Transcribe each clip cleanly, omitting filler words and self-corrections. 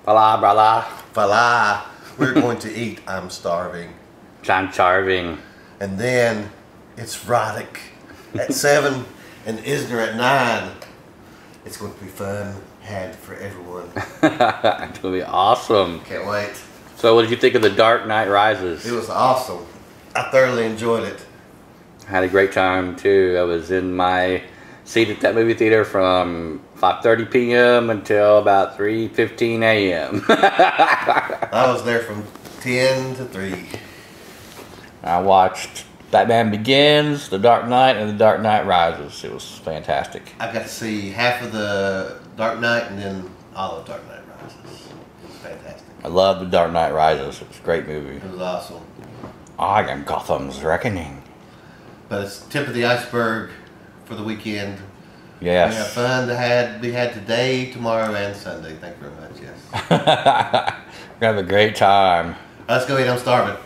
Fala, brother. Fala. We're going to eat I'm Starving. I'm starving. And then it's Roddick at 7 and Isner at 9. It's going to be fun. Had for everyone. It's going to be awesome. Can't wait. So what did you think of The Dark Knight Rises? It was awesome. I thoroughly enjoyed it. I had a great time too. I was in my seat at that movie theater from 5:30 p.m. until about 3:15 a.m. I was there from 10 to 3. I watched Batman Begins, The Dark Knight, and The Dark Knight Rises. It was fantastic. I got to see half of the Dark Knight and then all of Dark Knight Rises. It was fantastic. I love The Dark Knight Rises. It was a great movie. It was awesome. I am Gotham's Reckoning. But it's tip of the iceberg for the weekend. Yes. We have fun to be had today, tomorrow, and Sunday. Thank you very much. Yes. We're gonna have a great time. Let's go eat. I'm starving.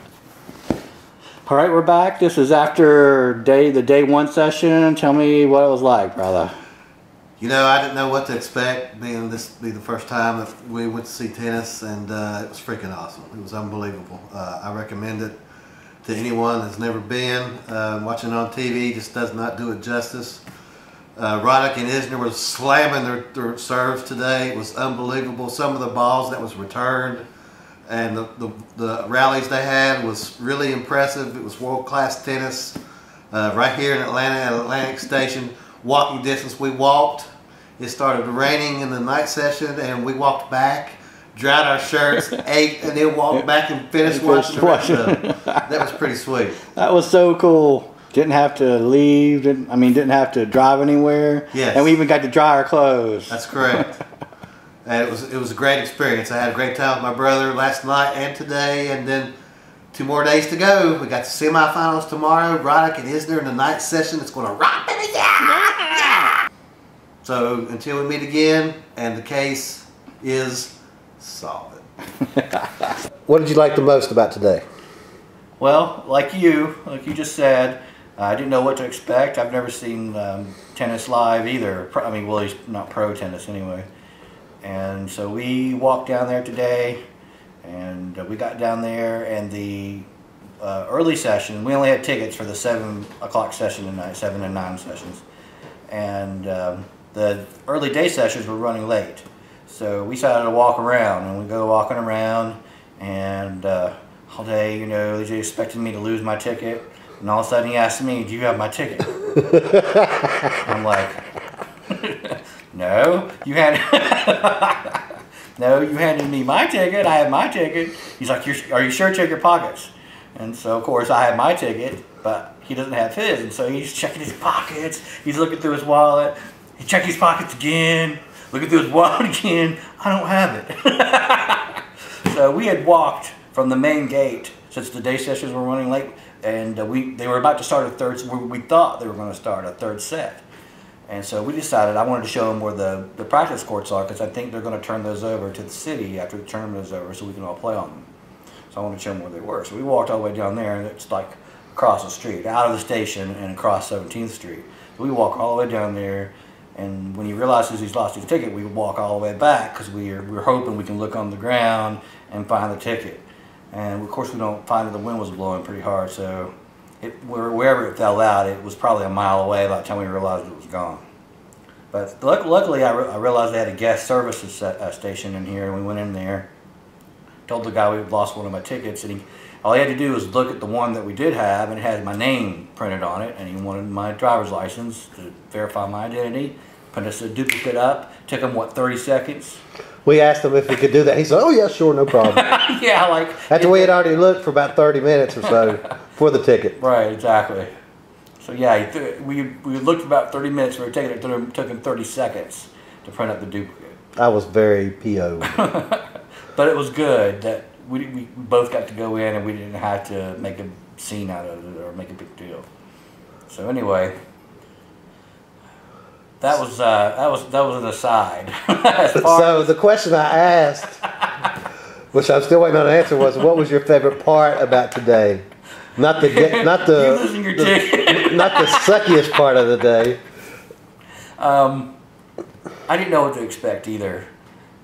All right, we're back. This is after the day one session. Tell me what it was like, brother. You know, I didn't know what to expect, being this be the first time that we went to see tennis, and it was freaking awesome. It was unbelievable. I recommend it to anyone that's never been. Watching it on TV just does not do it justice. Roddick and Isner were slamming their serves today. It was unbelievable. Some of the balls that was returned and the rallies they had was really impressive. It was world-class tennis right here in Atlanta at Atlantic Station. Walking distance, we walked. It started raining in the night session and we walked back, dried our shirts, ate, and then walked back and finished watching the rest of it. That was pretty sweet. That was so cool. Didn't have to leave, didn't have to drive anywhere. Yes. And we even got to dry our clothes. That's correct. And it was a great experience. I had a great time with my brother last night and today, and then 2 more days to go. We got the semifinals tomorrow. Roddick and Isner in the night session. It's going to rock, baby. Yeah! So until we meet again, and the case is solid. What did you like the most about today? Well, like you just said, I didn't know what to expect. I've never seen tennis live either. I mean, well, he's not pro tennis anyway. And so we walked down there today, and we got down there, and the early session, we only had tickets for the 7 o'clock session tonight, 7 and 9 sessions. And the early day sessions were running late. So we decided to walk around, and we go walking around, and all day, you know, they expected me to lose my ticket. And all of a sudden he asked me, "Do you have my ticket?" I'm like, "No, you handed me my ticket. I have my ticket." He's like, "Are you sure? Check your pockets." And so of course I had my ticket, but he doesn't have his, and so he's checking his pockets. He's looking through his wallet. He checked his pockets again, looking through his wallet again. I don't have it. So we had walked from the main gate since the day sessions were running late, and they were about to start a third. We thought they were going to start a third set. And so we decided I wanted to show them where the practice courts are, because I think they're going to turn those over to the city after the tournament is over so we can all play on them. So I wanted to show them where they were. So we walked all the way down there, and it's like across the street, out of the station and across 17th Street. So we walk all the way down there, and when he realizes he's lost his ticket, we walk all the way back because we're hoping we can look on the ground and find the ticket. And of course we don't find it. The wind was blowing pretty hard, so wherever it fell out, it was probably a mile away by the time we realized it was gone. But luckily I realized they had a guest services station in here, and we went in there, told the guy we had lost one of my tickets, and all he had to do was look at the one that we did have, and it had my name printed on it, and he wanted my driver's license to verify my identity. Put us a duplicate up. Took him, what, 30 seconds? We asked him if he could do that. He said, "Oh yeah, sure, no problem." Yeah, like after we had already looked for about 30 minutes or so for the ticket. Right, exactly. So yeah, we looked for about 30 minutes. We were taking it. Took him 30 seconds to print up the duplicate. I was very PO'd. But it was good that we both got to go in, and we didn't have to make a scene out of it or make a big deal. So anyway, that was an aside. So the question I asked, which I'm still waiting on an answer, was, what was your favorite part about today? Not the you losing your ticket. Not the suckiest part of the day. I didn't know what to expect either.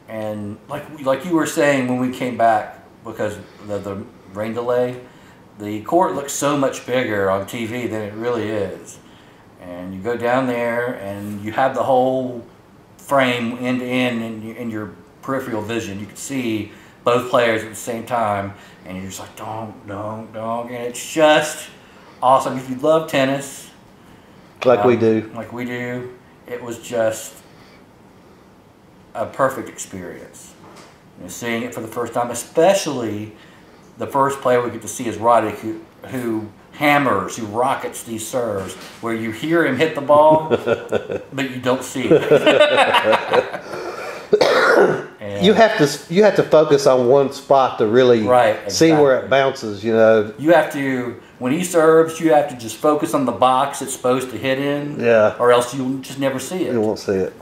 And like you were saying when we came back, because of the rain delay, the court looks so much bigger on TV than it really is. And you go down there and you have the whole frame end to end in your peripheral vision. You can see both players at the same time, and you're just like, donk, donk, donk. And it's just awesome. If you love tennis, Like we do. Like we do, it was just a perfect experience. Seeing it for the first time, especially the first player we get to see is Roddick, who hammers, who rockets these serves, where you hear him hit the ball, but you don't see it. You have to focus on one spot to really see where it bounces. You have to, when he serves, you have to just focus on the box it's supposed to hit in. Yeah. Or else you'll just never see it. You won't see it.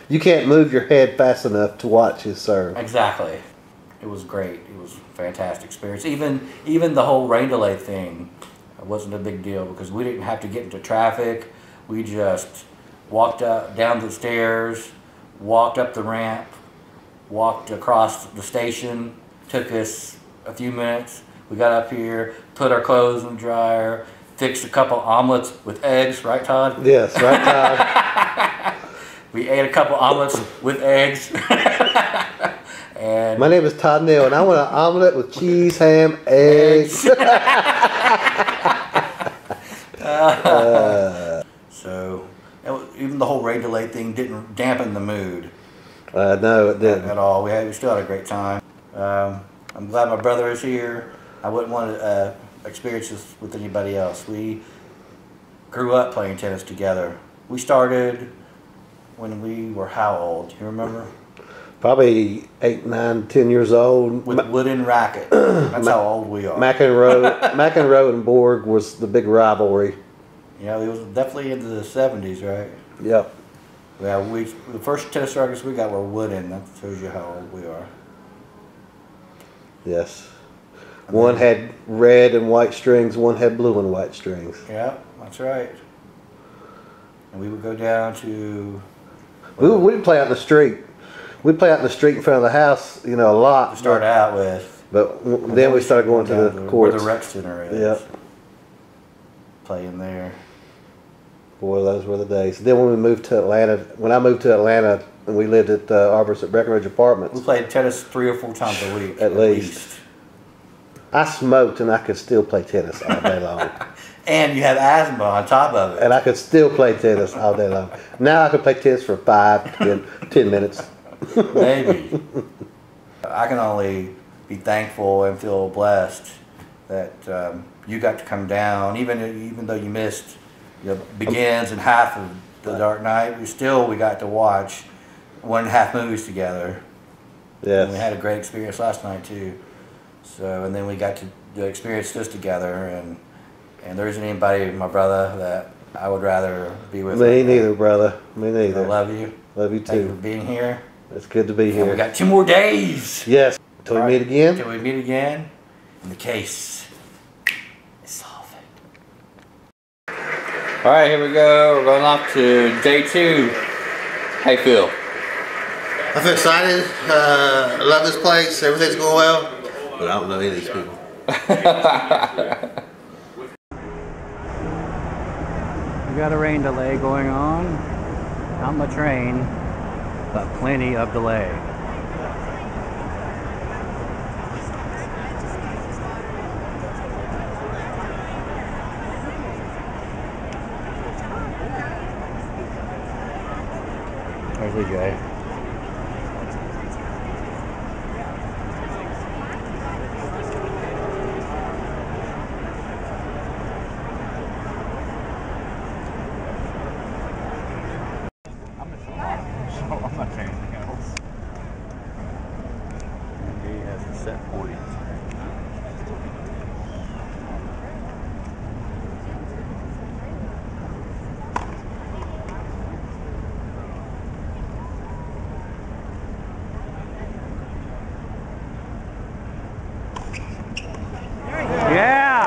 You can't move your head fast enough to watch his serve. Exactly. It was great. It was a fantastic experience. Even the whole rain delay thing wasn't a big deal because we didn't have to get into traffic. We just walked down the stairs, walked up the ramp, walked across the station. Took us a few minutes. We got up here, put our clothes in the dryer, fixed a couple omelets with eggs, right, Todd? Yes, right, Todd. We ate a couple omelets with eggs. And my name is Todd Neal, and I want an omelet with cheese, ham, eggs. So even the whole rain delay thing didn't dampen the mood. No, it didn't at all. We still had a great time. I'm glad my brother is here. I wouldn't want to experience this with anybody else. We grew up playing tennis together. We started when we were how old? Do you remember? Probably 8, 9, 10 years old. With a wooden racket. That's how old we are. McEnroe and Borg was the big rivalry. Yeah, it was definitely into the 70s, right? Yep. Yeah, the first tennis rackets we got were wooden. That shows you how old we are. Yes. One had red and white strings, one had blue and white strings. Yeah, that's right. And we would go down to... We didn't play out in the street. We'd play out in the street in front of the house, a lot. To start out with. But then we started going to the courts. Where the rec center is. Yep. Playing there. Boy, those were the days. Then when I moved to Atlanta, and we lived at Arborist at Breckenridge Apartments. We played tennis 3 or 4 times a week. At least. I smoked, and I could still play tennis all day long. And you have asthma on top of it. And I could still play tennis all day long. Now I can play tennis for 5, 10 minutes. Maybe. I can only be thankful and feel blessed that you got to come down, even though you missed the begins and half of the Dark Knight. We got to watch 1.5 movies together. Yes. And we had a great experience last night too. So, and then we got to experience this together, and there isn't anybody, my brother, that I would rather be with. Me neither, brother. Me neither. I love you. Love you too. Thank you for being here. It's good to be here. And we got 2 more days. Yes. Till we meet again. Till we meet again. And the case is solved. All right, here we go. We're going off to day 2. How you feel? I feel excited. I love this place. Everything's going well. But I don't know any of these people. We got a rain delay going on. Not much rain, but plenty of delay. There's Lee J. I'm not saying anything else. He has a set point. Yeah!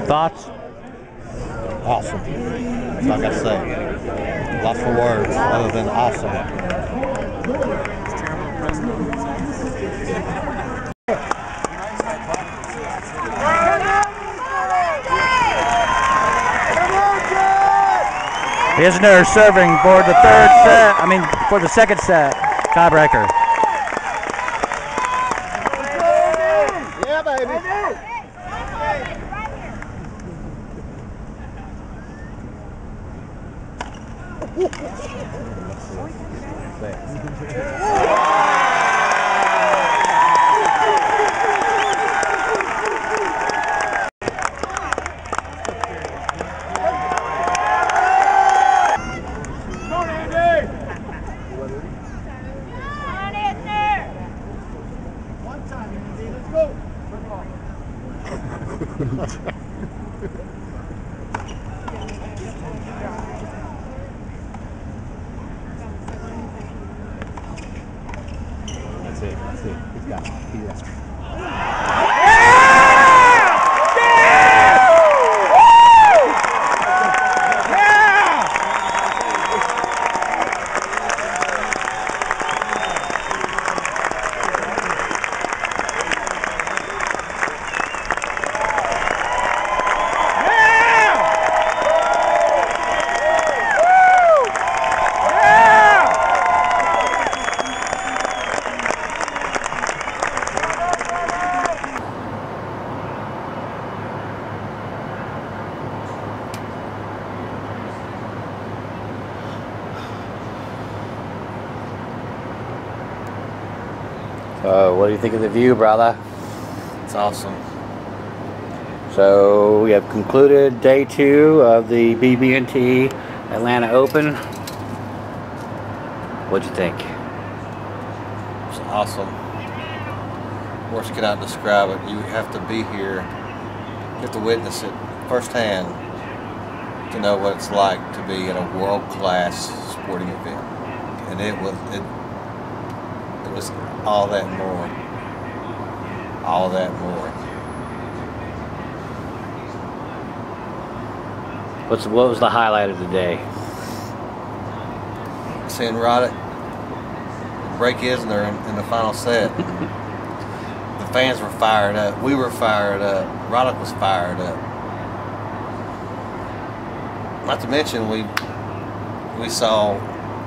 Thoughts? Awesome. That's all I gotta say. Lots of words other than awesome. Isner serving for the for the second set, tiebreaker. Yeah, baby. That's it. He's got it. What do you think of the view, brother? It's awesome. So we have concluded day 2 of the BB&T Atlanta Open. What'd you think? It's awesome. Words cannot describe it. You have to be here. You have to witness it firsthand to know what it's like to be in a world-class sporting event. And it was all that more. All that more. What was the highlight of the day? Seeing Roddick break Isner in the final set. The fans were fired up. We were fired up. Roddick was fired up. Not to mention we saw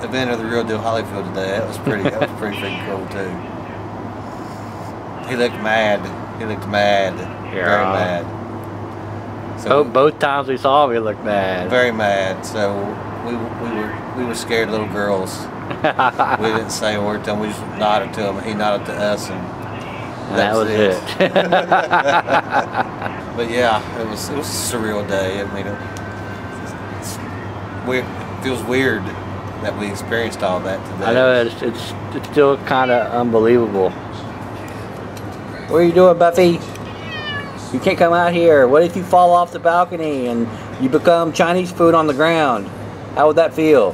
Event of the Real Deal Holyfield today. That was pretty freaking cool too. He looked mad. Yeah. Very mad. So both times we saw him, he looked mad. Very mad. So we were scared little girls. We didn't say a word to him. We just nodded to him. He nodded to us, and that was it. But yeah, it was a surreal day. I mean, it feels weird that we experienced all that today. I know it's still kind of unbelievable. What are you doing, Buffy? You can't come out here. What if you fall off the balcony and you become Chinese food on the ground? How would that feel?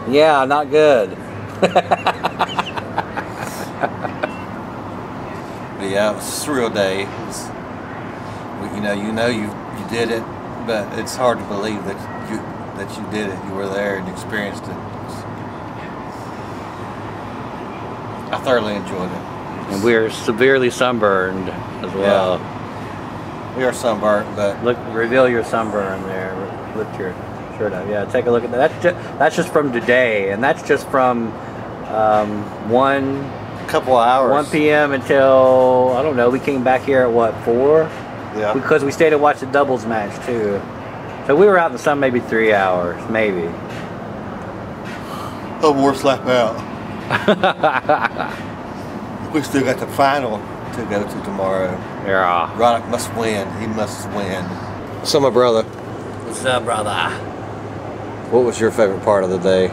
Yeah, not good. But yeah, it was a surreal day. You did it, but it's hard to believe that you did it. You were there and experienced it. I thoroughly enjoyed it. And we're severely sunburned as well. Yeah. We are sunburned, but look, reveal your sunburn there. Lift your shirt up. Yeah, take a look at that. That's just from today, and that's just from 1 p.m. until, I don't know, we came back here at what, 4? Yeah. Because we stayed to watch the doubles match too. So we were out in the sun maybe 3 hours, maybe. Oh, more slap out. We still got the final to go to tomorrow. Yeah. Roddick must win. He must win. So, my brother. What's up, brother? What was your favorite part of the day?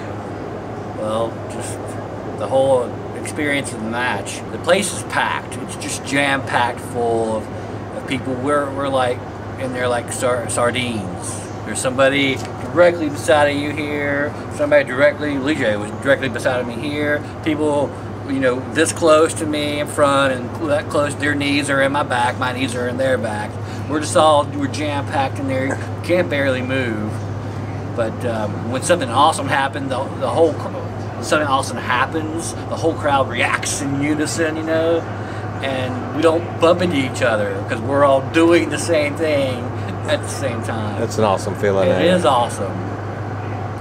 Well, just the whole experience of the match. The place is packed. It's just jam-packed full of people. We're like in there like sardines. There's somebody directly beside of you here. Somebody directly, Lee J was directly beside of me here. People you know, this close to me in front and that close. Their knees are in my back, my knees are in their back. We're jam-packed in there. You can't barely move. But when something awesome happened, something awesome happens, the whole crowd reacts in unison, you know, and we don't bump into each other because we're all doing the same thing at the same time. That's an awesome feeling. It is awesome.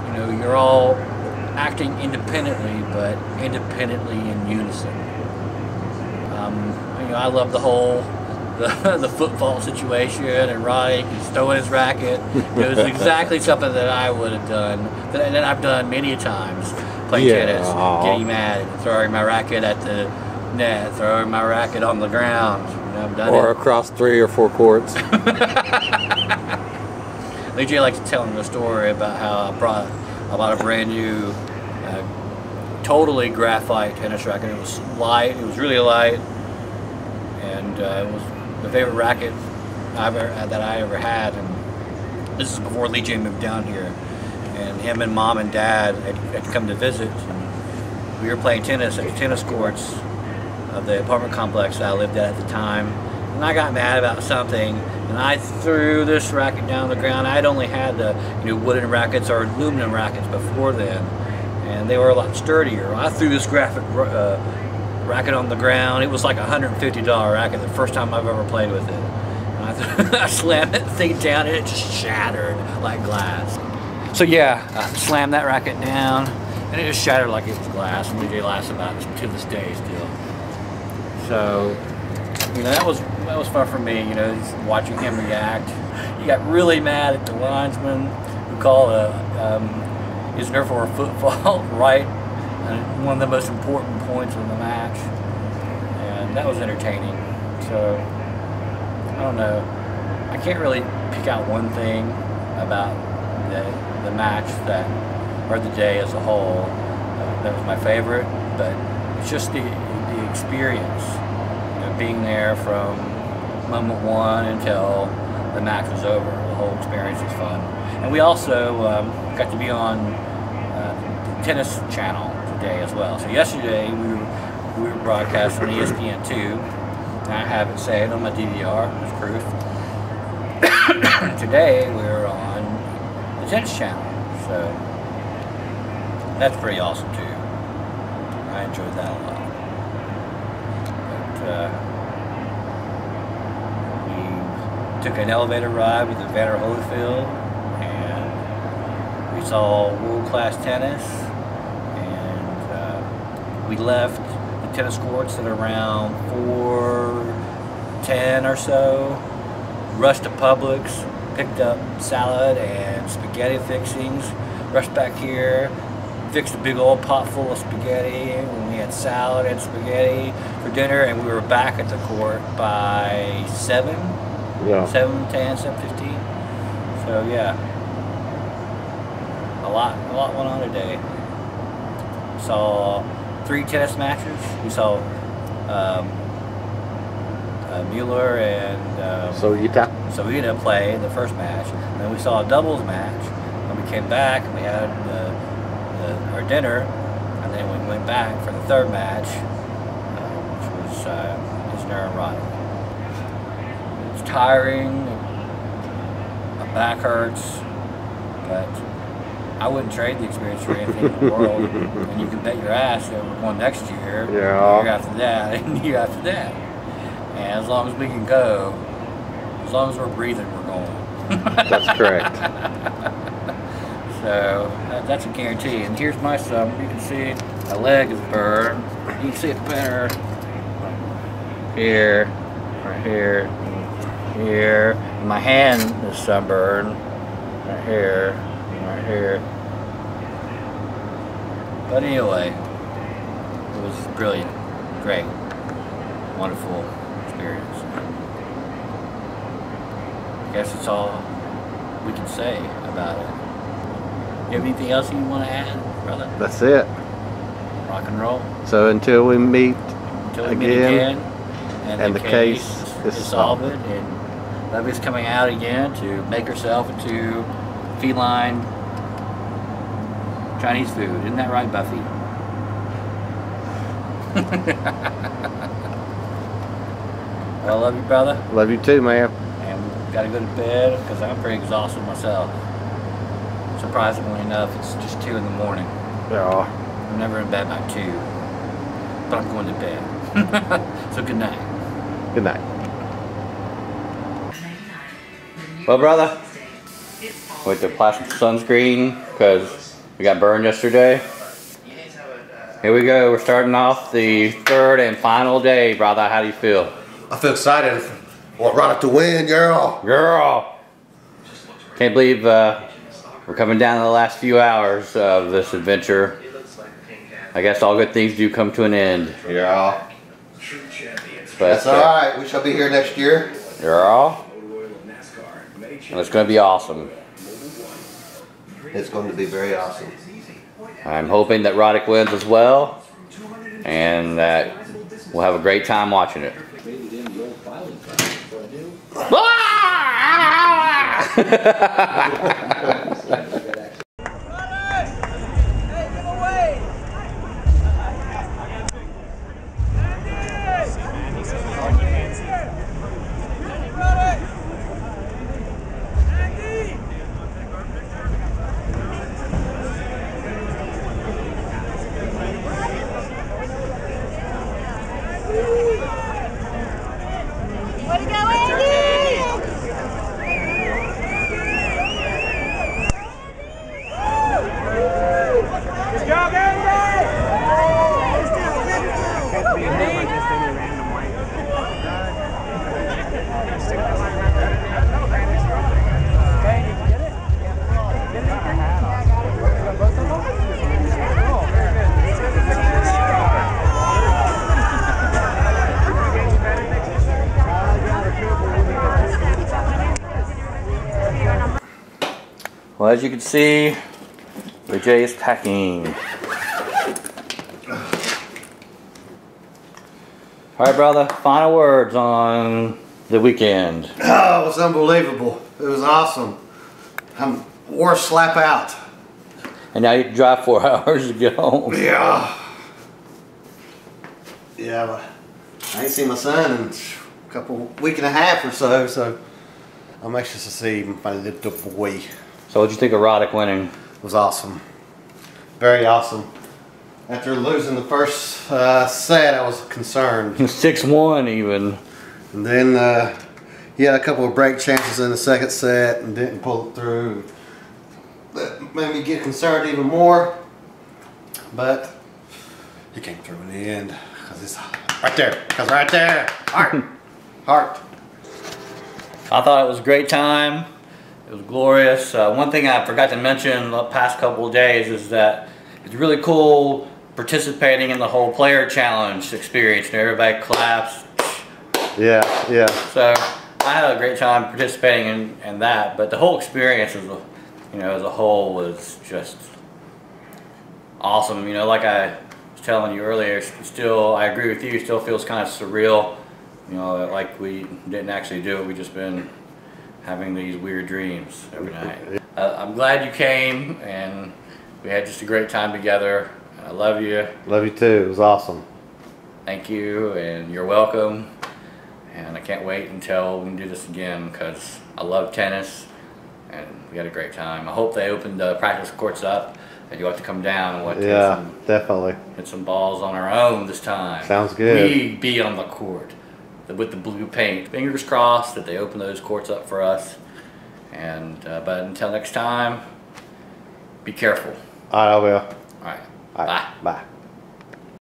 You know, you're all acting independently, but independently in unison. You know, I love the whole the football situation, and Roddy is throwing his racket. It was exactly something that I would have done, that I've done many times, playing tennis, getting mad, throwing my racket at the net, throwing my racket on the ground. You know, I've done or it. Across 3 or 4 courts. DJ likes telling the story about how I bought a brand new, totally graphite tennis racket. It was light, it was really light, and it was the favorite racket that I ever had. And this is before Lee J moved down here, and him and Mom and Dad had come to visit. And we were playing tennis at the tennis courts of the apartment complex that I lived at the time, and I got mad about something, and I threw this racket down the ground. I'd only had the wooden rackets or aluminum rackets before then, and they were a lot sturdier. I threw this racket on the ground. It was like a $150 racket, the first time I've ever played with it. And I slammed that thing down and it just shattered like glass. So yeah, I slammed that racket down and it just shattered like it was glass, and DJ laughs about it to this day still. So, you know, that was fun for me, you know, just watching him react. He got really mad at the linesman who called his nerve for a football right, one of the most important points of the match, and that was entertaining. So I don't know, I can't really pick out one thing about the match or the day as a whole that was my favorite, but it's just the experience, you know, being there from moment one until the match was over. The whole experience was fun, and we also got to be on the tennis channel today as well. So yesterday we were broadcast on ESPN2, and I have it saved on my DVR as proof. Today we were on the tennis channel, so that's pretty awesome too. I enjoyed that a lot. But we took an elevator ride with Evander Holyfield, and we saw world-class tennis. We left the tennis courts at around 4:10 or so, rushed to Publix, picked up salad and spaghetti fixings, rushed back here, fixed a big old pot full of spaghetti, and we had salad and spaghetti for dinner, and we were back at the court by 7, 7:10, 7:15. So yeah, a lot went on today. Saw 3 tennis matches. We saw Mueller and Sovita play the first match. And then we saw a doubles match. And we came back and we had our dinner. And then we went back for the third match, which was Isner and Roddy. It's tiring. My back hurts, but I wouldn't trade the experience for anything in the world. And you can bet your ass that we're going next year, year after that, and year after that. And as long as we can go, as long as we're breathing, we're going. That's correct. So that's a guarantee. And here's my sub. You can see my leg is burned. You can see it better here, right here, here. And my hand is sunburned right here. Right here. But anyway, it was brilliant, great, wonderful experience. I guess that's all we can say about it. You have anything else you want to add, brother? That's it. Rock and roll. So until we meet again, and the case is solved, and Levy's coming out again to make herself into feline Chinese food. Isn't that right, Buffy? Well, I love you, brother. Love you too, man. And we've got to go to bed because I'm pretty exhausted myself. Surprisingly enough, it's just 2 in the morning. Yeah. I'm never in bed by 2. But I'm going to bed. So good night. Good night. Well, brother, with the plastic sunscreen because we got burned yesterday. Here we go. We're starting off the 3rd and final day, brother. How do you feel? I feel excited. Want Roddick to win, girl. Girl! Can't believe we're coming down to the last few hours of this adventure. I guess all good things do come to an end. Yeah. But, That's alright. We shall be here next year. Girl. And it's going to be awesome. It's going to be very awesome. I'm hoping that Roddick wins as well. And that we'll have a great time watching it. Way to go, Andy! Good job, Andy! Well, as you can see, the J is packing. All right, brother, final words on the weekend. Oh, it was unbelievable. It was awesome. Wore a slap out. And now you have to drive 4 hours to get home. Yeah. Yeah, but I ain't seen my son in week and a half or so, so I'm anxious to see my little boy. So what'd you think of Roddick winning? It was awesome. Very awesome. After losing the first set, I was concerned. 6-1 even. And then he had a couple of break chances in the second set and didn't pull it through. That made me get concerned even more. But he came through in the end. Because it's right there. Because right there. Heart. Heart. I thought it was a great time. It was glorious. One thing I forgot to mention the past couple of days is that it's really cool participating in the whole player challenge experience. Everybody claps. Yeah, yeah. So I had a great time participating in that, but the whole experience as a whole was just awesome. Like I was telling you earlier, I agree with you, it still feels kind of surreal. Like we didn't actually do it, we just been having these weird dreams every night. I'm glad you came, and we had just a great time together. I love you. Love you too. It was awesome. Thank you, and you're welcome. And I can't wait until we can do this again because I love tennis, and we had a great time. I hope they opened the practice courts up, and you'll have to come down and definitely hit some balls on our own this time. Sounds good. We be on the court with the blue paint. Fingers crossed that they open those courts up for us. And but until next time, be careful. All right, I will. All right. All right. Bye. Bye.